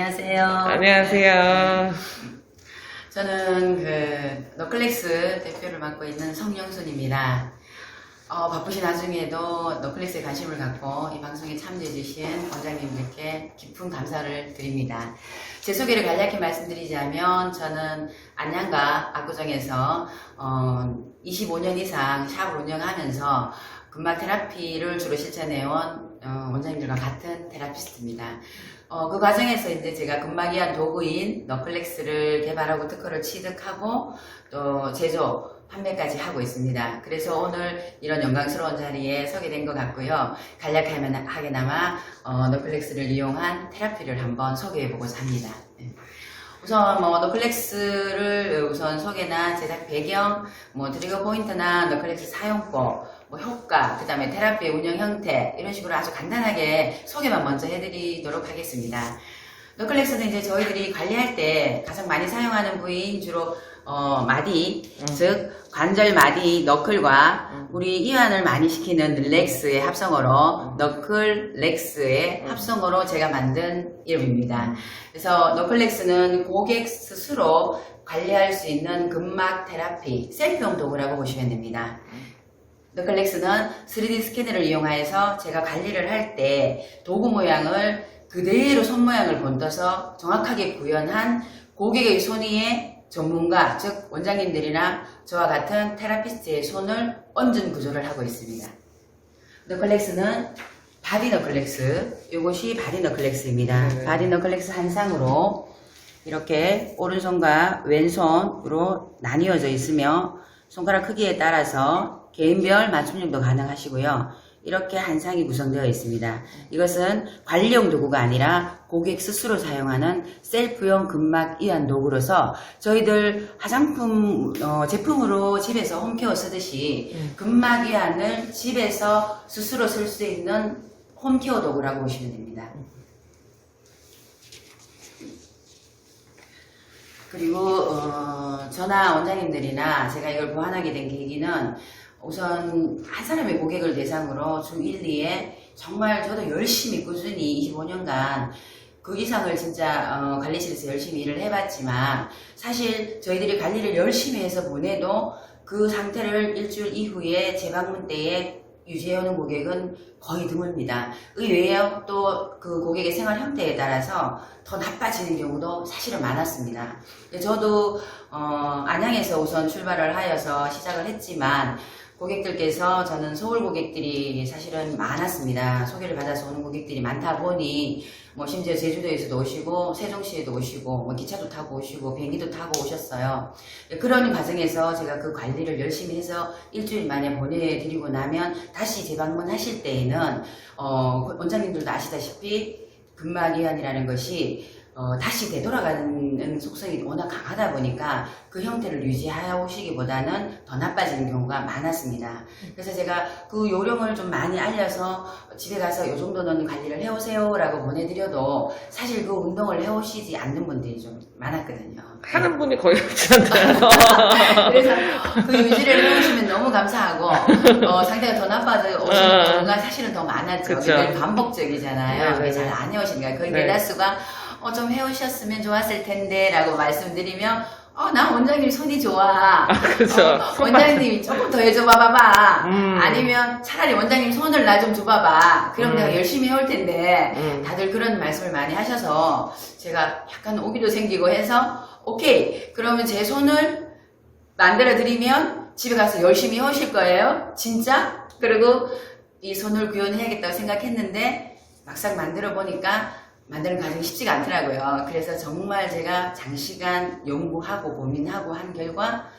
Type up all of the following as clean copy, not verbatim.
안녕하세요. 안녕하세요. 저는 너클렉스 대표를 맡고 있는 성영순입니다. 바쁘신 와중에도 너클렉스에 관심을 갖고 이 방송에 참여해주신 원장님들께 깊은 감사를 드립니다. 제 소개를 간략히 말씀드리자면 저는 안양과 압구정에서 25년 이상 샵을 운영하면서 근막 테라피를 주로 실천해온 원장님들과 같은 테라피스트입니다. 그 과정에서 이제 제가 근막이완 도구인 너클렉스를 개발하고 특허를 취득하고 또 제조, 판매까지 하고 있습니다. 그래서 오늘 이런 영광스러운 자리에 서게 된 것 같고요. 간략하게나마 너클렉스를 이용한 테라피를 한번 소개해보고자 합니다. 우선 너클렉스를 우선 소개나 제작 배경, 트리거 포인트나 너클렉스 사용법, 효과, 그 다음에 테라피 운영 형태 이런 식으로 아주 간단하게 소개만 먼저 해드리도록 하겠습니다. 너클렉스는 이제 저희들이 관리할 때 가장 많이 사용하는 부위인 주로 마디, 즉 관절 마디 너클과 우리 이완을 많이 시키는 릴렉스의 합성어로 너클렉스의 합성어로 제가 만든 이름입니다. 그래서 너클렉스는 고객 스스로 관리할 수 있는 근막 테라피 셀프용 도구라고 보시면 됩니다. 너클렉스는 3D 스캐너를 이용하여서 제가 관리를 할 때 도구 모양을 그대로 손 모양을 본떠서 정확하게 구현한 고객의 손 위에 전문가, 즉 원장님들이나 저와 같은 테라피스트의 손을 얹은 구조를 하고 있습니다. 너클렉스는 바디 너클렉스, 이것이 바디 너클렉스입니다. 바디 너클렉스 한 쌍으로 이렇게 오른손과 왼손으로 나뉘어져 있으며 손가락 크기에 따라서 개인별 맞춤형도 가능하시고요. 이렇게 한 쌍이 구성되어 있습니다. 이것은 관리용 도구가 아니라 고객 스스로 사용하는 셀프용 근막 이완 도구로서 저희들 화장품 제품으로 집에서 홈케어 쓰듯이 근막 이완을 집에서 스스로 쓸 수 있는 홈케어 도구라고 보시면 됩니다. 그리고 저나 원장님들이나 제가 이걸 보완하게 된 계기는 우선 한 사람의 고객을 대상으로 주 1, 2에 정말 저도 열심히 꾸준히 25년간 그 이상을 진짜 관리실에서 열심히 일을 해봤지만 사실 저희들이 관리를 열심히 해서 보내도 그 상태를 일주일 이후에 재방문 때에 유지해오는 고객은 거의 드뭅니다. 의외에 또 그 고객의 생활 형태에 따라서 더 나빠지는 경우도 사실은 많았습니다. 저도 안양에서 우선 출발을 하여서 시작을 했지만 고객들께서 저는 서울 고객들이 사실은 많았습니다. 소개를 받아서 오는 고객들이 많다 보니 심지어 제주도에서도 오시고 세종시에도 오시고 기차도 타고 오시고 비행기도 타고 오셨어요. 그런 과정에서 제가 그 관리를 열심히 해서 일주일 만에 보내드리고 나면 다시 재방문하실 때에는 원장님들도 아시다시피 근막이완이라는 것이 다시 되돌아가는 속성이 워낙 강하다 보니까 그 형태를 유지하시기보다는 더 나빠지는 경우가 많았습니다. 그래서 제가 그 요령을 좀 많이 알려서 집에 가서 이 정도는 관리를 해오세요 라고 보내드려도 사실 그 운동을 해오시지 않는 분들이 좀 많았거든요. 하는 분이 거의 없잖아요. 그래서 그 유지를 해오시면 너무 감사하고 상태가 더 나빠져 오시는 경우가 사실은 더 많았죠. 그게 반복적이잖아요. 그게 잘 안 해오시니까 거의 대다수가 좀 해오셨으면 좋았을 텐데 라고 말씀드리면 나 원장님 손이 좋아. 그렇죠. 원장님이 조금 더 해줘 봐봐. 아니면 차라리 원장님 손을 나 좀 줘봐봐. 그럼 내가 열심히 해올 텐데 다들 그런 말씀을 많이 하셔서 제가 약간 오기도 생기고 해서 오케이 그러면 제 손을 만들어 드리면 집에 가서 열심히 해오실 거예요? 진짜? 그리고 이 손을 구현해야겠다고 생각했는데 막상 만들어 보니까 만드는 과정이 쉽지가 않더라고요. 그래서 정말 제가 장시간 연구하고 고민하고 한 결과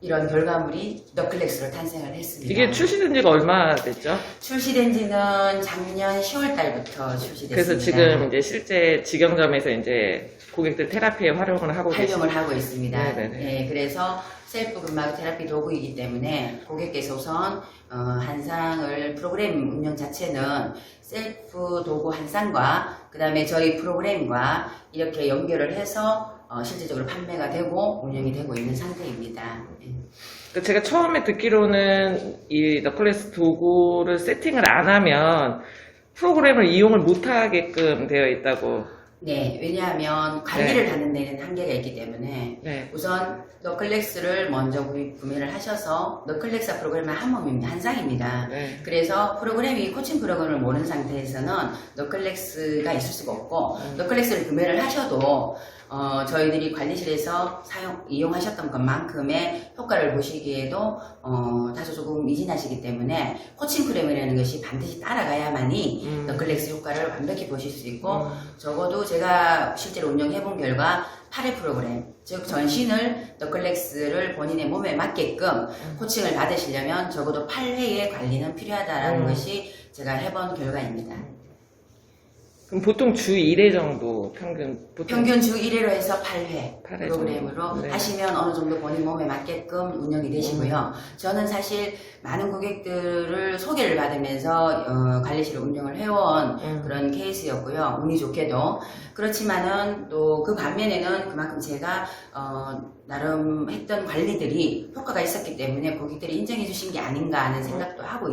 이런 결과물이 너클렉스로 탄생을 했습니다. 이게 출시된 지가 얼마 됐죠? 출시된 지는 작년 10월 달부터 출시됐습니다. 그래서 지금 이제 실제 직영점에서 이제 고객들 테라피에 활용을 하고 있습니다. 네, 그래서 셀프 근막 테라피 도구이기 때문에 고객께서 우선 한 쌍을 프로그램 운영 자체는 셀프 도구 한 쌍과 그 다음에 저희 프로그램과 이렇게 연결을 해서 실질적으로 판매가 되고 운영이 되고 있는 상태입니다. 제가 처음에 듣기로는 이 너클렉스 도구를 세팅을 안 하면 프로그램을 이용을 못하게끔 되어 있다고 네, 왜냐하면 관리를 받는 데는 한계가 있기 때문에 네. 우선 너클렉스를 먼저 구매를 하셔서 너클렉스 프로그램은 한 몸입니다. 한 쌍입니다. 네. 그래서 프로그램이 코칭 프로그램을 모르는 상태에서는 너클렉스가 있을 수가 없고 너클렉스를 구매를 하셔도 저희들이 관리실에서 이용하셨던 것만큼의 효과를 보시기에도 다소 조금 미진하시기 때문에 코칭 프로그램이라는 것이 반드시 따라가야만이 너클렉스 효과를 완벽히 보실 수 있고 적어도 제가 실제로 운영해본 결과 8회 프로그램, 즉 전신을 너클렉스를 본인의 몸에 맞게끔 코칭을 받으시려면 적어도 8회의 관리는 필요하다는 것이 제가 해본 결과입니다. 그럼 보통 주 1회 정도 평균 주 1회로 해서 8회 8회 프로그램으로 정도. 네. 하시면 어느 정도 본인 몸에 맞게끔 운영이 되시고요. 저는 사실 많은 고객들을 소개를 받으면서 관리실을 운영을 해온 그런 케이스였고요. 운이 좋게도. 그렇지만은 또 그 반면에는 그만큼 제가 나름 했던 관리들이 효과가 있었기 때문에 고객들이 인정해 주신 게 아닌가 하는 생각도 하고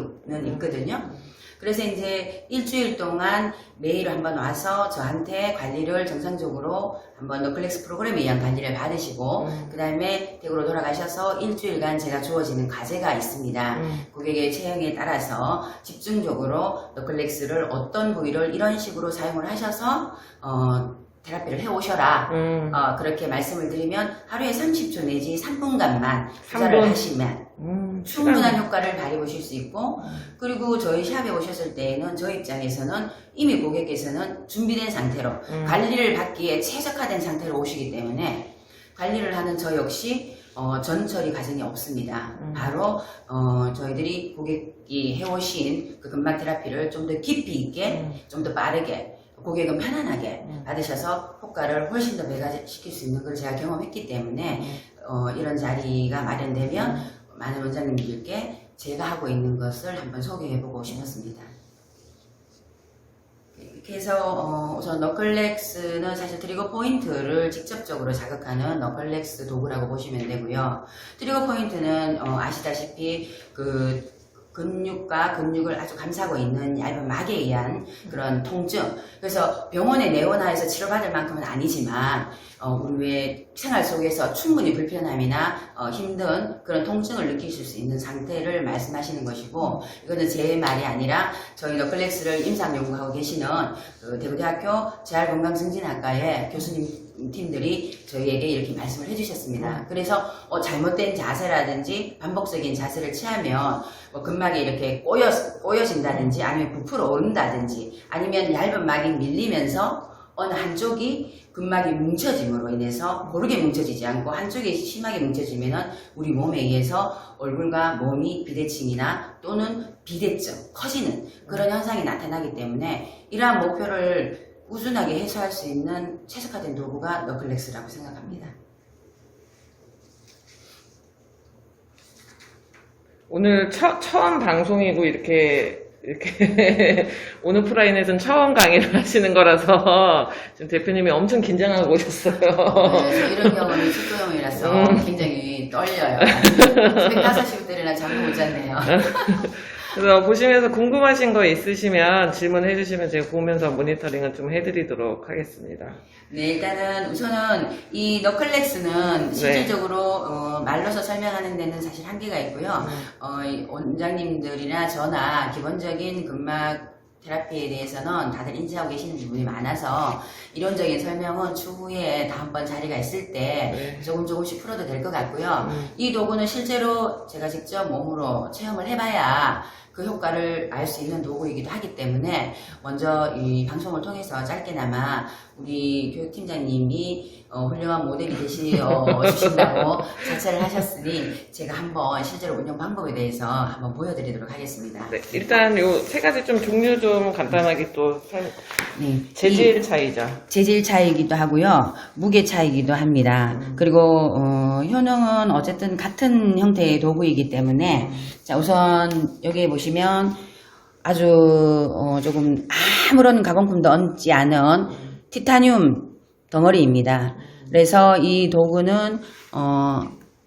있거든요. 그래서 이제 일주일 동안 매일 한번 와서 저한테 관리를 정상적으로 한번 너클렉스 프로그램에 의한 관리를 받으시고 그 다음에 댁으로 돌아가셔서 일주일간 제가 주어지는 과제가 있습니다. 고객의 체형에 따라서 집중적으로 너클렉스를 어떤 부위를 이런 식으로 사용을 하셔서 테라피를 해오셔라. 그렇게 말씀을 드리면 하루에 30초 내지 3분간만 투자를 하시면 충분한 효과를 발휘보실 수 있고 그리고 저희 샵에 오셨을 때에는 저희 입장에서는 이미 고객께서는 준비된 상태로 관리를 받기에 최적화된 상태로 오시기 때문에 관리를 하는 저 역시 전처리 과정이 없습니다. 바로 저희들이 고객이 해오신 그 근막 테라피를 좀 더 깊이 있게 좀 더 빠르게 고객은 편안하게 받으셔서 효과를 훨씬 더 배가시킬 수 있는 걸 제가 경험했기 때문에 이런 자리가 마련되면 많은 원장님들께 제가 하고 있는 것을 한번 소개해보고 싶었습니다. 그래서 우선 너클렉스는 사실 트리거 포인트를 직접적으로 자극하는 너클렉스 도구라고 보시면 되고요. 트리거 포인트는 아시다시피 그 근육과 근육을 아주 감싸고 있는 얇은 막에 의한 그런 통증. 그래서 병원에 내원하여서 치료받을 만큼은 아니지만 우리의 생활 속에서 충분히 불편함이나 힘든 그런 통증을 느끼실 수 있는 상태를 말씀하시는 것이고 이거는 제 말이 아니라 저희 너클렉스를 임상 연구하고 계시는 그 대구대학교 재활건강증진학과의 교수님 팀들이 저희에게 이렇게 말씀을 해주셨습니다. 그래서 잘못된 자세라든지 반복적인 자세를 취하면 근막이 이렇게 꼬여진다든지 아니면 부풀어 오른다든지 아니면 얇은 막이 밀리면서 어느 한쪽이 근막이 뭉쳐짐으로 인해서 고르게 뭉쳐지지 않고 한쪽이 심하게 뭉쳐지면은 우리 몸에 의해서 얼굴과 몸이 비대칭이나 또는 비대증, 커지는 그런 현상이 나타나기 때문에 이러한 목표를 꾸준하게 해소할 수 있는 최적화된 도구가 너클렉스라고 생각합니다. 오늘 처음 방송이고 이렇게 오늘프라인에서는 처음 강의를 하시는 거라서 지금 대표님이 엄청 긴장하고 오셨어요. 네, 이런 경험이 축구형이라서 굉장히 떨려요. 새벽 5시부터나 잠도 못 잤네요. 그래서 보시면서 궁금하신 거 있으시면 질문해 주시면 제가 보면서 모니터링을 좀 해드리도록 하겠습니다. 네, 일단은 우선은 이 너클렉스는 실질적으로 말로서 설명하는 데는 사실 한계가 있고요. 원장님들이나 저나 기본적인 근막 테라피에 대해서는 다들 인지하고 계시는 부분이 많아서 이론적인 설명은 추후에 다음번 자리가 있을 때 조금씩 풀어도 될 것 같고요. 이 도구는 실제로 제가 직접 몸으로 체험을 해봐야 그 효과를 알 수 있는 도구이기도 하기 때문에 먼저 이 방송을 통해서 짧게나마 우리 교육팀장님이 훌륭한 모델이 주신다고 자처를 하셨으니 제가 한번 실제로 운영 방법에 대해서 한번 보여드리도록 하겠습니다. 네, 일단 요 세 가지 좀 종류 좀 간단하게 또 네, 재질 차이죠. 재질 차이이기도 하고요. 무게 차이이기도 합니다. 그리고 효능은 어쨌든 같은 형태의 도구이기 때문에 자 우선 여기에 보시면 아주 조금 아무런 가공품도 얹지 않은 티타늄 덩어리입니다. 그래서 이 도구는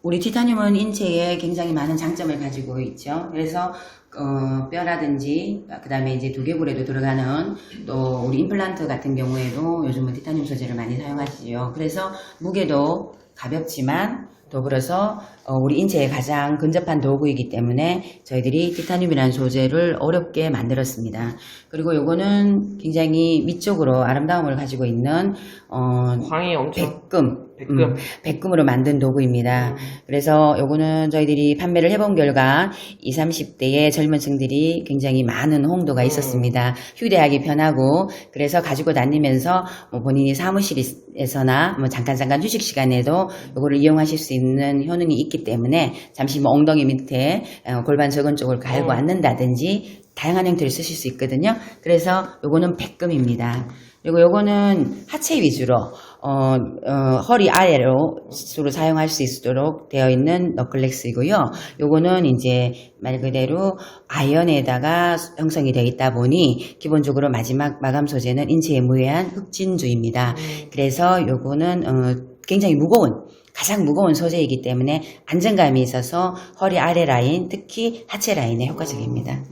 우리 티타늄은 인체에 굉장히 많은 장점을 가지고 있죠. 그래서 뼈라든지 그 다음에 이제 두개골에도 들어가는 또 우리 임플란트 같은 경우에도 요즘은 티타늄 소재를 많이 사용하시죠. 그래서 무게도 가볍지만 더불어서 우리 인체에 가장 근접한 도구이기 때문에 저희들이 티타늄이라는 소재를 어렵게 만들었습니다. 그리고 요거는 굉장히 미적으로 아름다움을 가지고 있는 광이 엄청 백금으로 만든 도구입니다. 그래서 요거는 저희들이 판매를 해본 결과 20, 30대의 젊은 층들이 굉장히 많은 호응도가 있었습니다. 휴대하기 편하고 그래서 가지고 다니면서 뭐 본인이 사무실에서나 뭐 잠깐 휴식 시간에도 요거를 이용하실 수 있는 효능이 있기 때문에 잠시 뭐 엉덩이 밑에 골반 적은 쪽을 갈고 앉는다든지 다양한 형태를 쓰실 수 있거든요. 그래서 요거는 백금입니다. 그리고 요거는 하체 위주로 허리 아래로 주로 사용할 수 있도록 되어 있는 너클렉스이고요. 요거는 이제 말 그대로 아연에다가 형성이 되어 있다 보니 기본적으로 마지막 마감 소재는 인체에 무해한 흑진주입니다. 그래서 요거는 굉장히 가장 무거운 소재이기 때문에 안정감이 있어서 허리 아래 라인, 특히 하체 라인에 효과적입니다.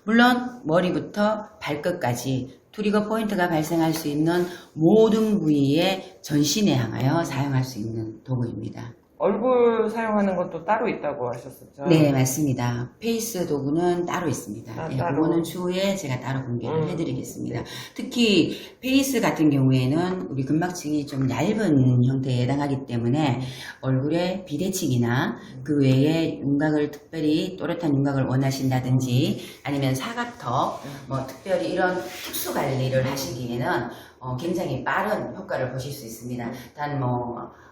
물론 머리부터 발끝까지 트리거 포인트가 발생할 수 있는 모든 부위에 전신에 향하여 사용할 수 있는 도구입니다. 얼굴 사용하는 것도 따로 있다고 하셨었죠? 네, 맞습니다. 페이스 도구는 따로 있습니다. 따로. 그거는 추후에 제가 따로 공개를 해드리겠습니다. 특히 페이스 같은 경우에는 우리 근막층이 좀 얇은 형태에 해당하기 때문에 얼굴에 비대칭이나 그 외에 윤곽을 특별히 또렷한 윤곽을 원하신다든지 아니면 사각턱, 뭐 특별히 이런 특수 관리를 하시기에는 굉장히 빠른 효과를 보실 수 있습니다. 단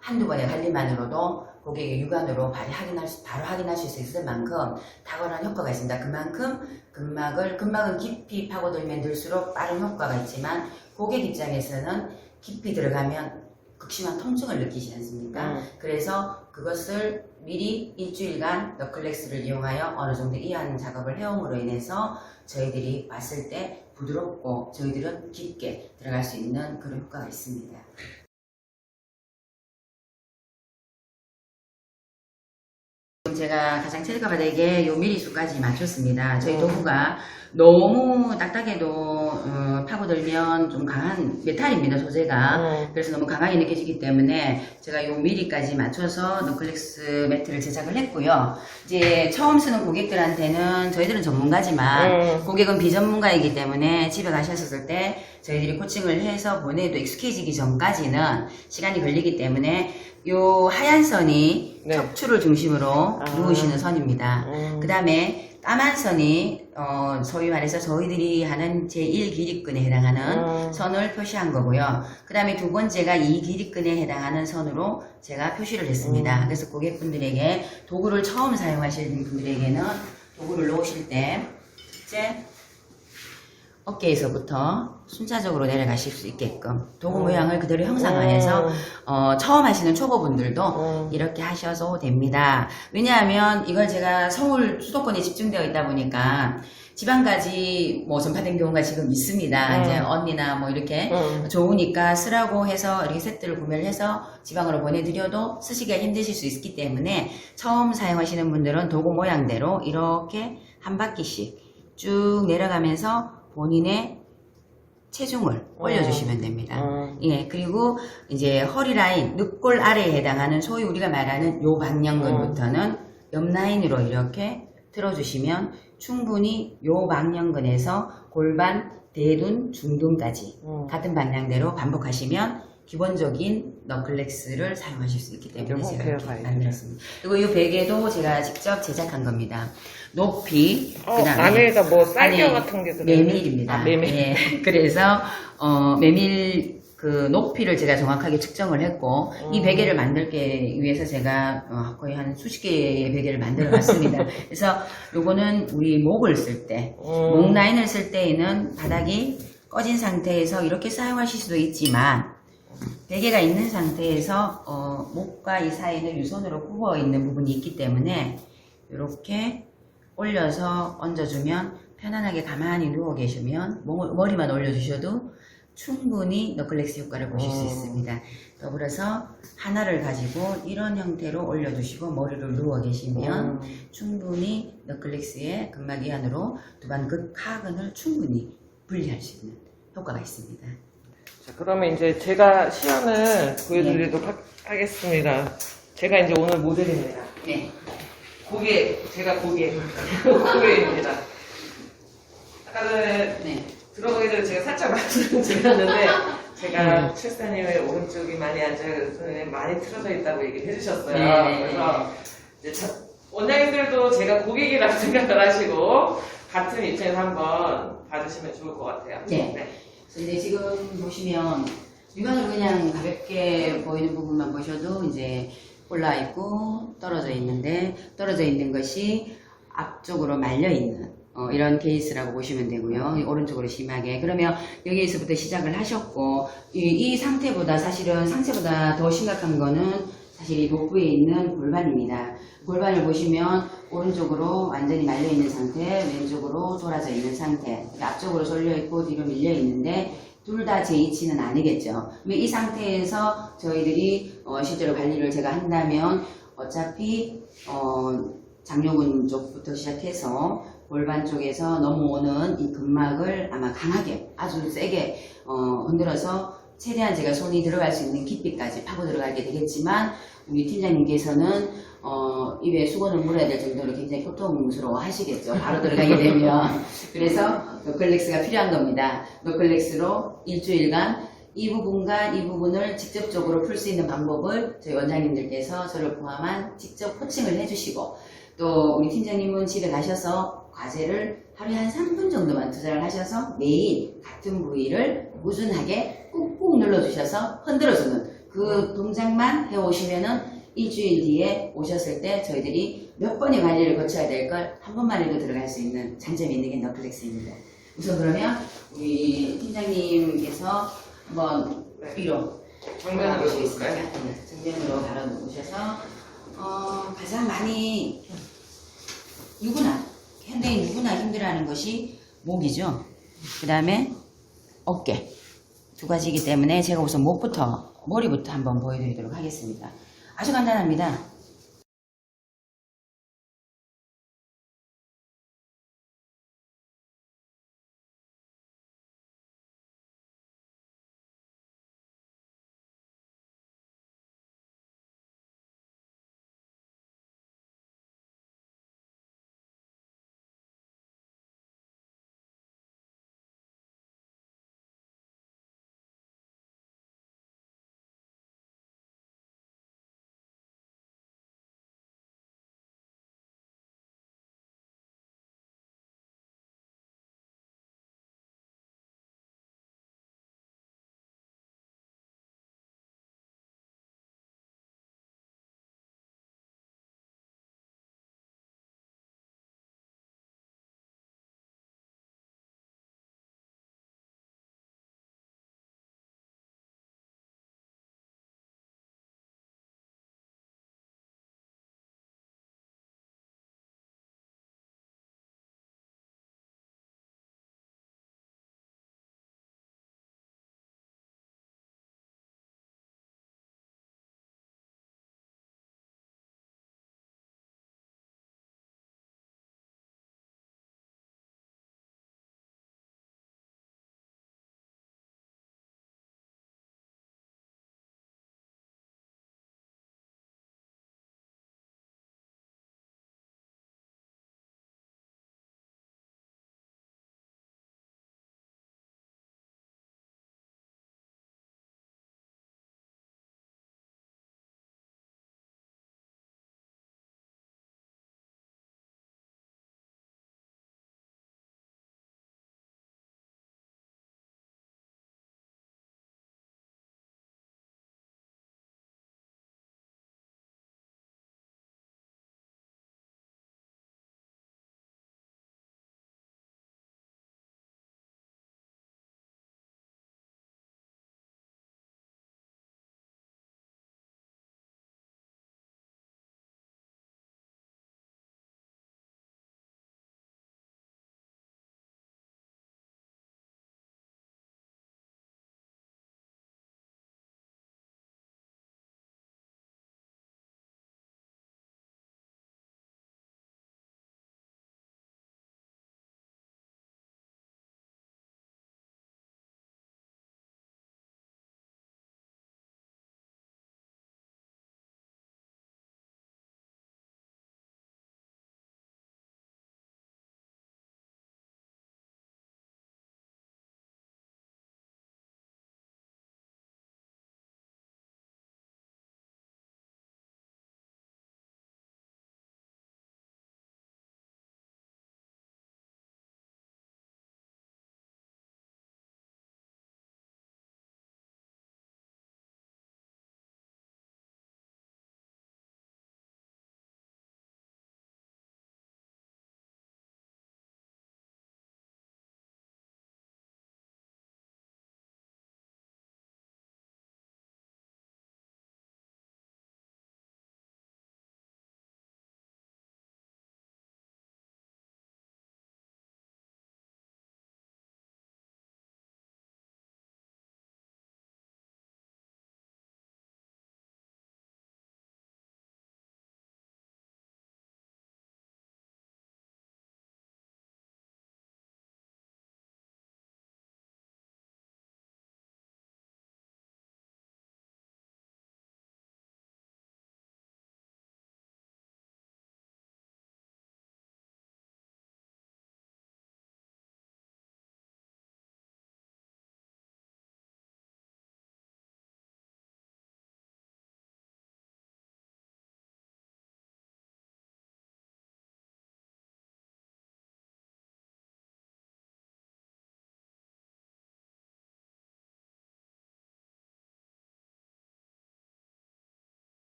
한두 번의 관리만으로도 고객의 육안으로 바로 확인하실 수 있을 만큼 탁월한 효과가 있습니다. 그만큼 근막은 깊이 파고들면 들수록 빠른 효과가 있지만 고객 입장에서는 깊이 들어가면 극심한 통증을 느끼지 않습니까? 그래서 그것을 미리 일주일간 너클렉스를 이용하여 어느 정도 이완 작업을 해옴으로 인해서 저희들이 봤을 때 부드럽고 저희들은 깊게 들어갈 수 있는 그런 효과가 있습니다. 제가 가장 체리카바닥에 요 미리수까지 맞췄습니다. 저희 도구가 너무 딱딱해도 파고들면 좀 강한 메탈입니다, 소재가. 그래서 너무 강하게 느껴지기 때문에 제가 요 미리까지 맞춰서 너클렉스 매트를 제작을 했고요. 이제 처음 쓰는 고객들한테는 저희들은 전문가지만 고객은 비전문가이기 때문에 집에 가셨을 때 저희들이 코칭을 해서 보내도 익숙해지기 전까지는 시간이 걸리기 때문에 요 하얀 선이 척추를 중심으로 누우시는 선입니다. 그 다음에 까만 선이 소위 말해서 저희들이 하는 제1 길이끈에 해당하는 선을 표시한 거고요. 그 다음에 두 번째가 2 길이끈에 해당하는 선으로 제가 표시를 했습니다. 그래서 고객분들에게 도구를 처음 사용하시는 분들에게는 도구를 놓으실 때 이제 어깨에서부터 순차적으로 내려가실 수 있게끔 도구 모양을 그대로 형상화해서 처음 하시는 초보분들도 이렇게 하셔도 됩니다. 왜냐하면 이걸 제가 서울 수도권에 집중되어 있다 보니까 지방까지 전파된 경우가 지금 있습니다. 이제 언니나 이렇게 좋으니까 쓰라고 해서 이렇게 세트를 구매를 해서 지방으로 보내드려도 쓰시기가 힘드실 수 있기 때문에 처음 사용하시는 분들은 도구 모양대로 이렇게 한 바퀴씩 쭉 내려가면서 본인의 체중을 올려주시면 됩니다. 예, 그리고 이제 허리 라인, 늑골 아래에 해당하는 소위 우리가 말하는 요 방향근부터는 옆 라인으로 이렇게 틀어주시면 충분히 요 방향근에서 골반, 대둔, 중둔까지 같은 방향대로 반복하시면 기본적인 너클렉스를 사용하실 수 있기 때문에 제가 이렇게 만들었습니다. 그리고 이 베개도 제가 직접 제작한 겁니다. 높이, 그다음에 안에다 쌀겨 같은 게 들어있나요? 메밀입니다. 메밀. 예, 그래서 메밀 그 높이를 제가 정확하게 측정을 했고 이 베개를 만들기 위해서 제가 거의 한 수십 개의 베개를 만들어 봤습니다. 그래서 요거는 우리 목을 쓸 때, 목 라인을 쓸 때에는 바닥이 꺼진 상태에서 이렇게 사용하실 수도 있지만 베개가 있는 상태에서 목과 이 사이는 유선으로 굽어 있는 부분이 있기 때문에 이렇게 올려서 얹어주면 편안하게 가만히 누워 계시면 머리만 올려주셔도 충분히 너클렉스 효과를 보실 수 있습니다. 더불어서 하나를 가지고 이런 형태로 올려두시고 머리를 누워 계시면 충분히 너클렉스의 근막 이안으로 두반 극하근을 충분히 분리할 수 있는 효과가 있습니다. 자, 그러면 이제 제가 시연을 보여드리도록 하겠습니다. 제가 이제 오늘 모델입니다. 네. 제가 고객입니다. 아까 전에 네. 들어가기 전에 제가 살짝 말씀을 드렸는데, 제가 출사님의 오른쪽이 많이 앉아서 많이 틀어져 있다고 얘기를 해주셨어요. 네. 그래서 이제 원장님들도 제가 고객이라고 생각을 하시고, 같은 입장에서 한번 봐주시면 좋을 것 같아요. 네. 근데 지금 보시면 육안으로 그냥 가볍게 보이는 부분만 보셔도 이제 올라있고 떨어져 있는데, 떨어져 있는 것이 앞쪽으로 말려있는 이런 케이스라고 보시면 되고요. 오른쪽으로 심하게. 그러면 여기에서부터 시작을 하셨고, 이 상태보다 사실은 상체보다 더 심각한 거는 사실 이 복부에 있는 골반입니다. 골반을 보시면 오른쪽으로 완전히 말려있는 상태, 왼쪽으로 돌아져 있는 상태, 앞쪽으로 쏠려있고 뒤로 밀려있는데 둘 다 제 위치는 아니겠죠. 이 상태에서 저희들이 실제로 관리를 제가 한다면 어차피 장요근 쪽부터 시작해서 골반 쪽에서 넘어오는 이 근막을 아마 강하게 아주 세게 흔들어서 최대한 제가 손이 들어갈 수 있는 깊이까지 파고 들어가게 되겠지만 우리 팀장님께서는 입에 수건을 물어야 될 정도로 굉장히 고통스러워 하시겠죠. 바로 들어가게 되면. 그래서 너클렉스가 필요한 겁니다. 너클렉스로 일주일간 이 부분과 이 부분을 직접적으로 풀 수 있는 방법을 저희 원장님들께서 저를 포함한 직접 코칭을 해주시고, 또 우리 팀장님은 집에 가셔서 과제를 하루에 한 3분 정도만 투자를 하셔서 매일 같은 부위를 꾸준하게 꾹꾹 눌러주셔서 흔들어주는 그 동작만 해오시면은 일주일 뒤에 오셨을 때 저희들이 몇 번의 관리를 거쳐야 될 걸 한 번만 해도 들어갈 수 있는 장점이 있는 게 너클렉스입니다. 우선 그러면 우리 팀장님께서 한번 위로 정면으로 보시겠습니까? 볼까요? 네, 정면으로 바로 누우셔서 가장 많이 누구나 현대인 누구나 힘들어하는 것이 목이죠. 그 다음에 어깨 두 가지이기 때문에 제가 우선 머리부터 한번 보여드리도록 하겠습니다. 아주 간단합니다.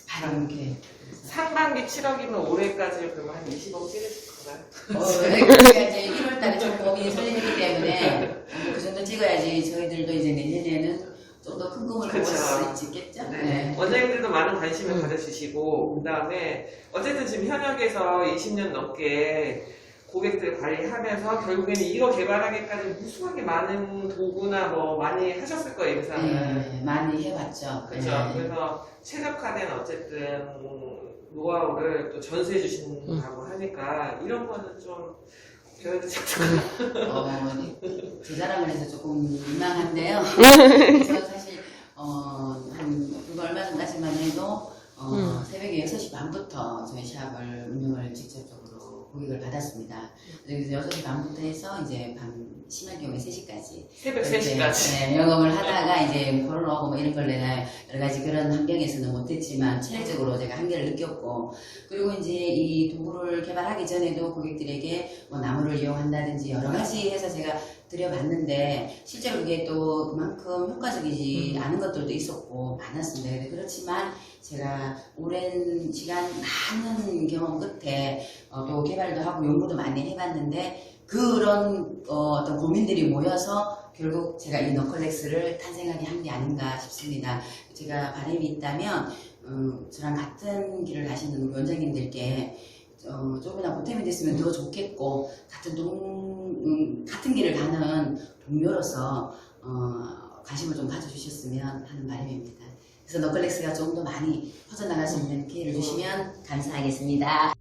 바로 이렇게. 상반기 7억이면 올해까지 그러면 한 20억 찍으실 거나요? 저희가 이제 1월 달에 좀 고민이 설레기 때문에 그 정도 찍어야지 저희들도 이제 내년에는 좀 더 큰 꿈을 그쵸. 꿔볼 수 있겠죠? 네. 원장님들도 많은 관심을 가져주시고, 그 다음에 어쨌든 지금 현역에서 20년 넘게 고객들 관리하면서 결국에는 이거 개발하기까지 무수하게 많은 도구나 뭐 많이 하셨을 거예요, 임상을. 네, 많이 해봤죠. 그렇죠. 네. 그래서 최적화된 어쨌든 노하우를 또 전수해 주신다고 하니까 이런 거는 좀 배워도 제 자랑을 해서 조금 민망한데요. 그래서 사실 불과 얼마 전까지만 해도 새벽에 6시 반부터 저희 샵을 운영을 직접적으로 고객을 받았습니다. 그래서 6시 반부터 해서 이제 밤 심할 경우에 3시까지 새벽 3시까지. 네, 영업을 하다가 이제 코로나 오고 뭐 이런 걸 내가 여러 가지 그런 환경에서는 못했지만 체력적으로 제가 한계를 느꼈고, 그리고 이제 이 도구를 개발하기 전에도 고객들에게 뭐 나무를 이용한다든지 여러 가지 해서 제가 드려봤는데 실제로 그게 또 그만큼 효과적이지 않은 것들도 있었고 많았습니다. 그렇지만 제가 오랜 시간 많은 경험 끝에 또 개발도 하고 연구도 많이 해봤는데 그런 어떤 고민들이 모여서 결국 제가 이 너클렉스를 탄생하게 한 게 아닌가 싶습니다. 제가 바람이 있다면 저랑 같은 길을 가시는 우리 원장님들께 조금이나 보탬이 됐으면 더 좋겠고, 같은 길을 가는 동료로서 관심을 좀 가져주셨으면 하는 바람입니다. 그래서 너클렉스가 좀 더 많이 퍼져나갈 수 있는 기회를 주시면 감사하겠습니다.